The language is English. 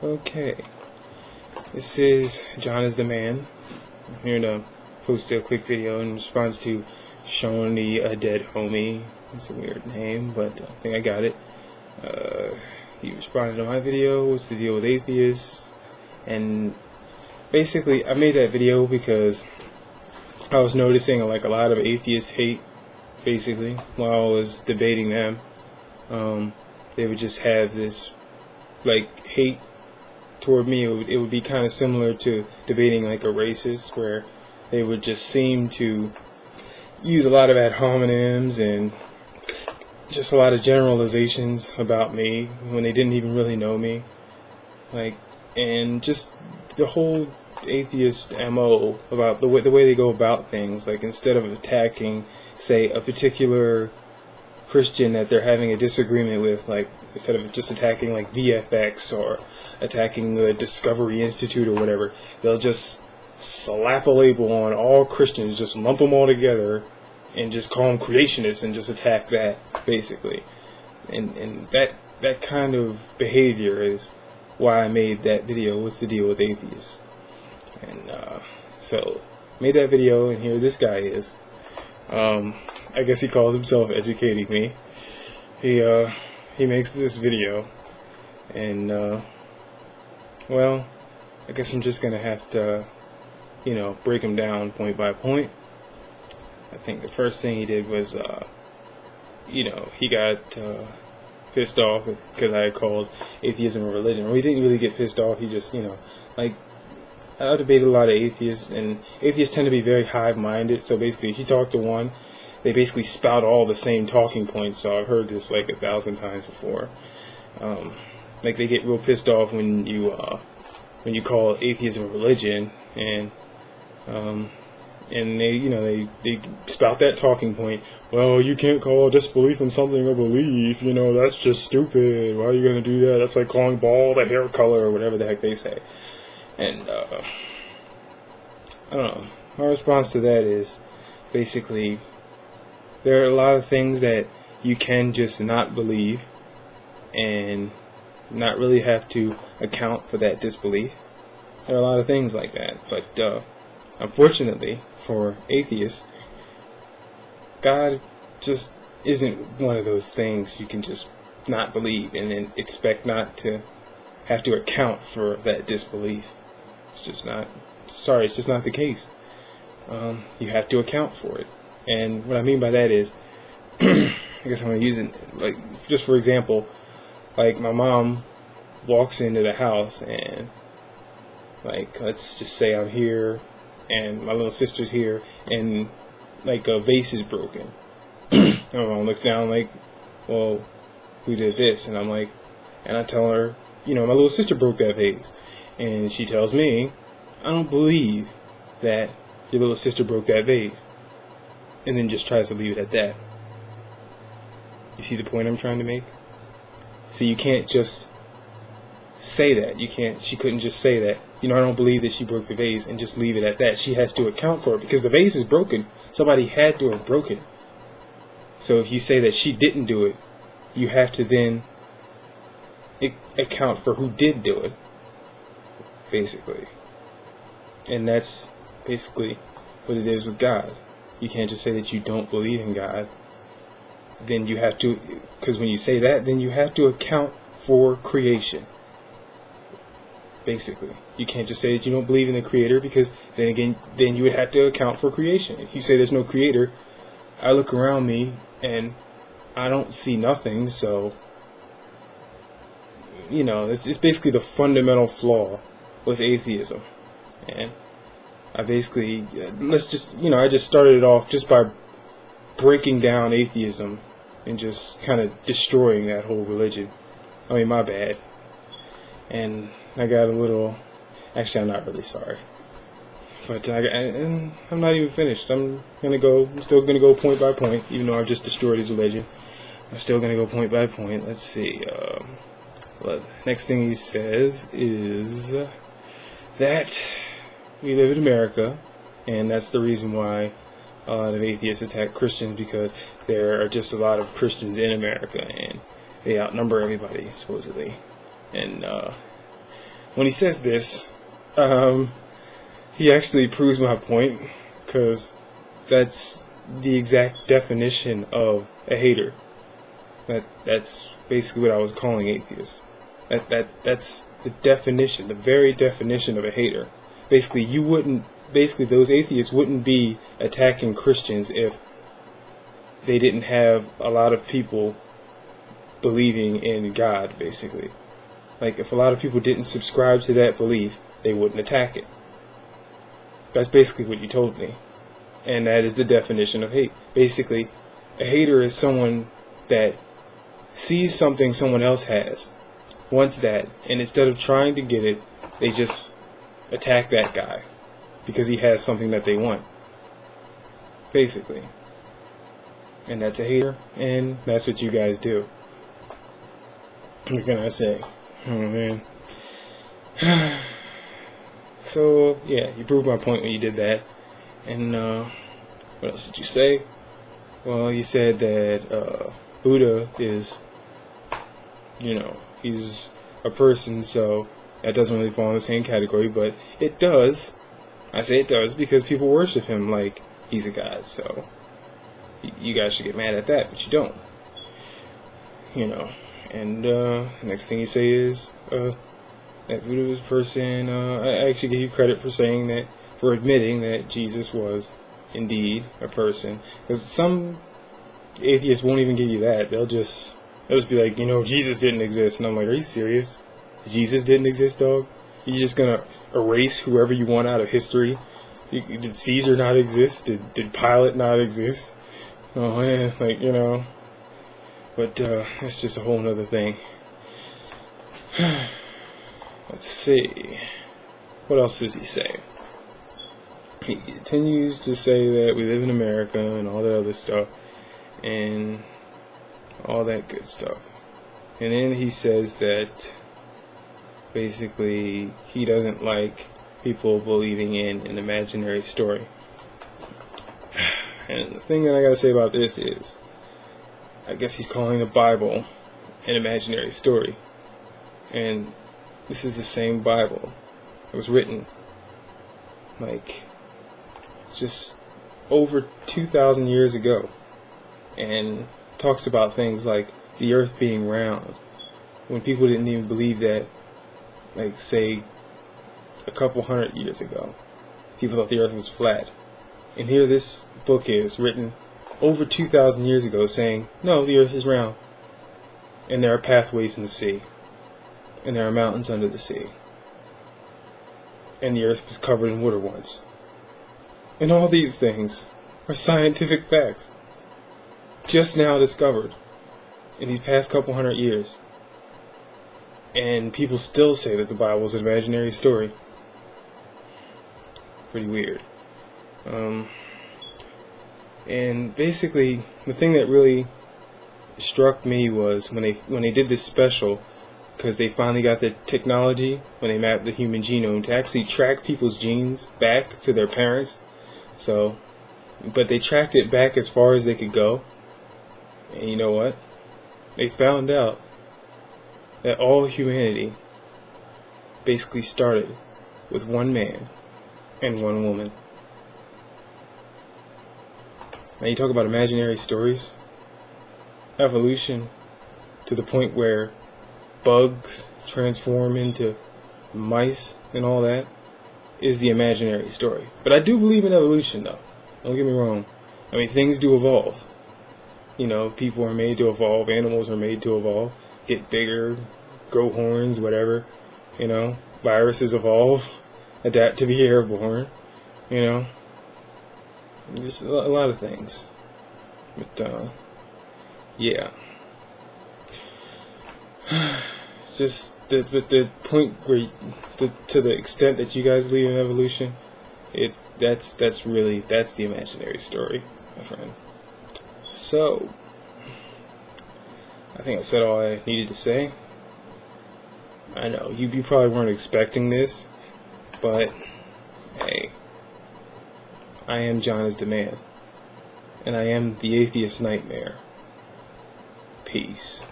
Okay, this is Jonisdaman. I'm here to post a quick video in response to Shawnee, a dead homie. It's a weird name, but I think I got it. He responded to my video, what's the deal with atheists? And basically, I made that video because I was noticing a lot of atheist hate, basically, while I was debating them. They would just have this, hate toward me. It would be kind of similar to debating a racist, where they would just seem to use a lot of ad hominems and just a lot of generalizations about me when they didn't even really know me. And just the whole atheist MO about the way they go about things. Instead of attacking, say, a particular Christian that they're having a disagreement with, instead of just attacking VFX or attacking the Discovery Institute or whatever, they'll just slap a label on all Christians, just lump them all together and just call them creationists and just attack that, basically. And that kind of behavior is why I made that video, what's the deal with atheists. And so made that video, and here this guy is. I guess he calls himself educating me. He makes this video, and well, I guess I'm just gonna have to, break him down point by point. I think the first thing he did was, he got pissed off because I had called atheism a religion. Well, he didn't really get pissed off. He just, I debate a lot of atheists, and atheists tend to be very hive-minded. So basically, if you talk to one, they basically spout all the same talking points. So I've heard this 1,000 times before. They get real pissed off when you call atheism a religion, and they spout that talking point. Well, you can't call disbelief in something a belief. That's just stupid. Why are you gonna do that? That's like calling bald a hair color or whatever the heck they say. And I don't know. My response to that is basically there are a lot of things that you can just not believe and not really have to account for that disbelief. There are a lot of things like that, but unfortunately for atheists, God just isn't one of those things you can just not believe and then expect not to have to account for that disbelief. It's just not. Sorry, it's just not the case. You have to account for it. And what I mean by that is, I guess I'm going to use it, just for example, my mom walks into the house and, let's just say I'm here and my little sister's here and, a vase is broken. And my mom looks down well, who did this? And I'm and I tell her, my little sister broke that vase. And she tells me, I don't believe that your little sister broke that vase. And then just tries to leave it at that. You see the point I'm trying to make? So you can't just say that. She couldn't just say that, I don't believe that she broke the vase and just leave it at that. She has to account for it because the vase is broken. Somebody had to have broken it. So if you say that she didn't do it, you have to then account for who did do it, basically. And that's basically what it is with God. You can't just say that you don't believe in God. Then you have to, because when you say that, then you have to account for creation. Basically, you can't just say that you don't believe in the Creator, because then you would have to account for creation. If you say there's no Creator, I look around me and I don't see nothing. So it's basically the fundamental flaw with atheism. And I basically, I just started it off just by breaking down atheism and just kind of destroying that whole religion. I mean, my bad. And I got a little, actually I'm not really sorry. But I'm not even finished. I'm still gonna go point by point, even though I've just destroyed his religion. I'm still gonna go point by point. Let's see. Next thing he says is that we live in America, and that's the reason why a lot of atheists attack Christians, because there are just a lot of Christians in America, and they outnumber everybody, supposedly. And when he says this, he actually proves my point, because that's the exact definition of a hater. That's basically what I was calling atheists. That's the definition, the very definition of a hater. Basically, those atheists wouldn't be attacking Christians if they didn't have a lot of people believing in God, basically. Like, if a lot of people didn't subscribe to that belief, they wouldn't attack it. That's basically what you told me. And that is the definition of hate. Basically, a hater is someone that sees something someone else has, wants that, and instead of trying to get it, they just attack that guy because he has something that they want. Basically. And that's a hater, and that's what you guys do. What can I say? Oh, man. So, yeah, you proved my point when you did that. And, what else did you say? Well, you said that, Buddha is, he's a person, so that doesn't really fall in the same category, but it does. I say it does because people worship him like he's a god, so you guys should get mad at that, but you don't. And next thing you say is that Buddha was a person. I actually give you credit for admitting that Jesus was indeed a person, because some atheists won't even give you that. They'll just be like, Jesus didn't exist, and I'm like, are you serious? Jesus didn't exist, dog? You're just gonna erase whoever you want out of history? Did Caesar not exist? Did Pilate not exist? Oh man, but that's just a whole nother thing. Let's see. What else does he say? He continues to say that we live in America and all that other stuff and all that good stuff. And then he says that basically he doesn't like people believing in an imaginary story. And the thing that I gotta say about this is, I guess he's calling the Bible an imaginary story. And this is the same Bible. It was written just over 2,000 years ago, and talks about things like the earth being round, when people didn't even believe that, say, a couple hundred years ago. People thought the earth was flat. And here this book is, written over 2,000 years ago, saying, no, the earth is round. And there are pathways in the sea. And there are mountains under the sea. And the earth was covered in water once. And all these things are scientific facts, just now discovered in these past couple hundred years. And people still say that the Bible is an imaginary story. Pretty weird. And basically, the thing that really struck me was when they did this special, because they finally got the technology when they mapped the human genome to actually track people's genes back to their parents. But they tracked it back as far as they could go. And you know what? They found out that all humanity basically started with one man and one woman. Now you talk about imaginary stories. Evolution to the point where bugs transform into mice and all that is the imaginary story. But I do believe in evolution, though. Don't get me wrong. I mean, things do evolve. People are made to evolve. Animals are made to evolve. Get bigger, grow horns, whatever. Viruses evolve, adapt to be airborne. Just a lot of things. But, yeah. Just the point where, to the extent that you guys believe in evolution, that's the imaginary story, my friend. So, I think I said all I needed to say. I know you probably weren't expecting this, but hey, I am Jonisdaman, and I am the atheist nightmare. Peace.